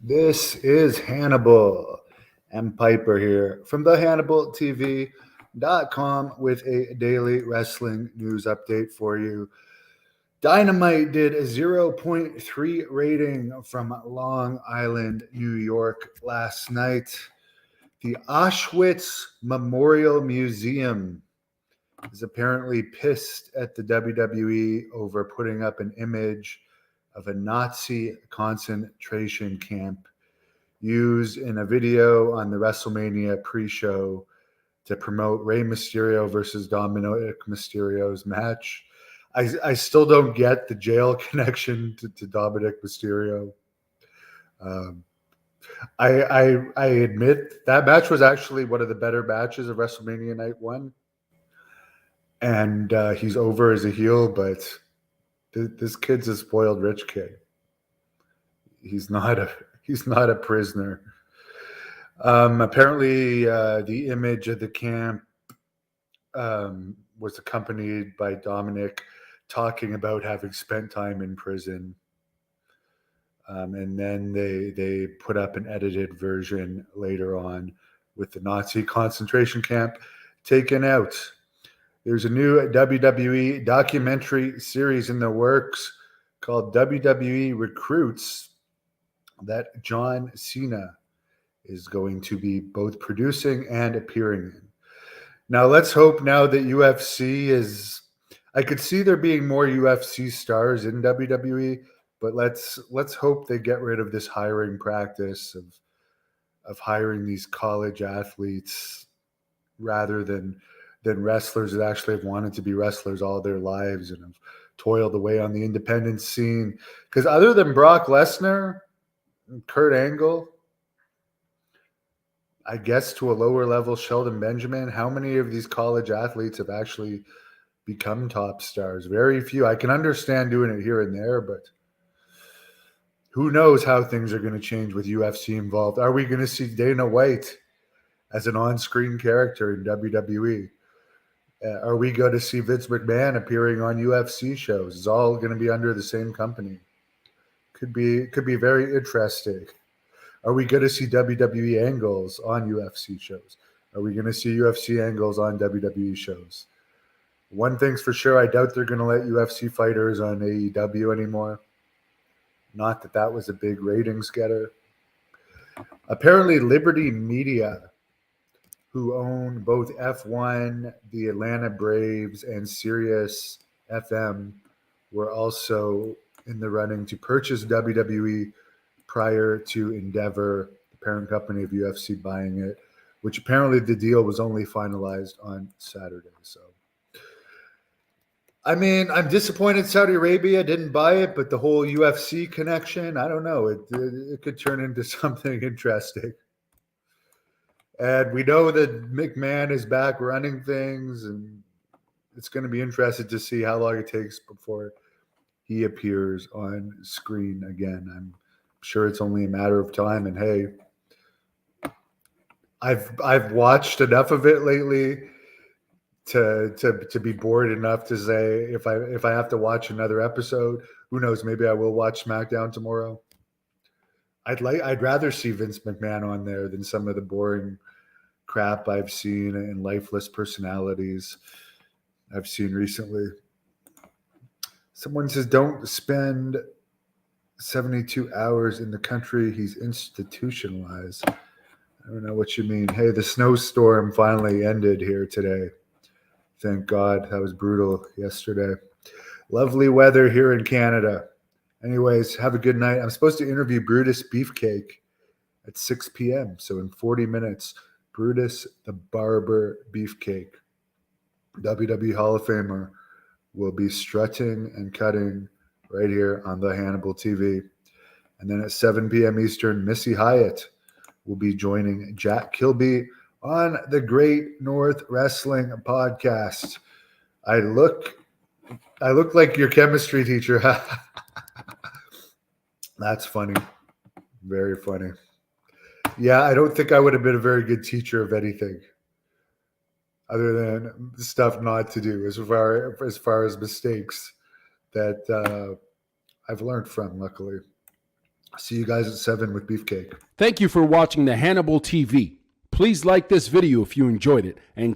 This is Hannibal and Piper here from the HannibalTV.com with a daily wrestling news update for you. Dynamite did a zero point 0.3 rating from Long Island, New York last night. The Auschwitz Memorial Museum is apparently pissed at the WWE over putting up an image of a Nazi concentration camp used in a video on the WrestleMania pre-show to promote Rey Mysterio versus Dominic Mysterio's match. I still don't get the jail connection to Dominic Mysterio. Um, I admit that match was actually one of the better matches of WrestleMania Night 1. And he's over as a heel, but this kid's a spoiled rich kid. He's not a prisoner. Apparently, the image of the camp was accompanied by Dominic talking about having spent time in prison. And then they put up an edited version later on with the Nazi concentration camp taken out. There's a new WWE documentary series in the works called WWE Recruits that John Cena is going to be both producing and appearing in. Now, let's hope now that UFC is... I could see there being more UFC stars in WWE, but let's hope they get rid of this hiring practice of hiring these college athletes rather than wrestlers that actually have wanted to be wrestlers all their lives and have toiled away on the independent scene. Because other than Brock Lesnar, Kurt Angle, I guess to a lower level, Shelton Benjamin, how many of these college athletes have actually become top stars? Very few. I can understand doing it here and there, but who knows how things are going to change with UFC involved. Are we going to see Dana White as an on-screen character in WWE? Are we going to see Vince McMahon appearing on UFC shows? It's all going to be under the same company. Could be very interesting. Are we going to see WWE angles on UFC shows? Are we going to see UFC angles on WWE shows? One thing's for sure, I doubt they're going to let UFC fighters on AEW anymore. Not that that was a big ratings getter. Apparently, Liberty Media, who own both F1, the Atlanta Braves, and Sirius FM, were also in the running to purchase WWE prior to Endeavor, the parent company of UFC, buying it, which apparently the deal was only finalized on Saturday. So, I mean, I'm disappointed Saudi Arabia didn't buy it, but the whole UFC connection, I don't know. It could turn into something interesting. And we know that McMahon is back running things, and it's going to be interesting to see how long it takes before he appears on screen again. I'm sure it's only a matter of time. And hey, I've watched enough of it lately to be bored enough to say if I have to watch another episode, who knows? Maybe I will watch SmackDown tomorrow. I'd rather see Vince McMahon on there than some of the boring crap I've seen and lifeless personalities I've seen recently. Someone says don't spend 72 hours in the country he's institutionalized. I don't know what you mean. Hey, the snowstorm finally ended here today. Thank God. That was brutal yesterday. Lovely weather here in Canada. Anyways, have a good night. I'm supposed to interview Brutus Beefcake at 6 p.m. So in 40 minutes, Brutus the Barber Beefcake, WWE Hall of Famer, will be strutting and cutting right here on the Hannibal TV. And then at 7 p.m. Eastern, Missy Hyatt will be joining Jack Kilby on the Great North Wrestling Podcast. I look like your chemistry teacher. That's funny. Very funny. Yeah, I don't think I would have been a very good teacher of anything other than stuff not to do as far as mistakes that I've learned from, luckily. See you guys at 7 with Beefcake. Thank you for watching the Hannibal TV. Please like this video if you enjoyed it, and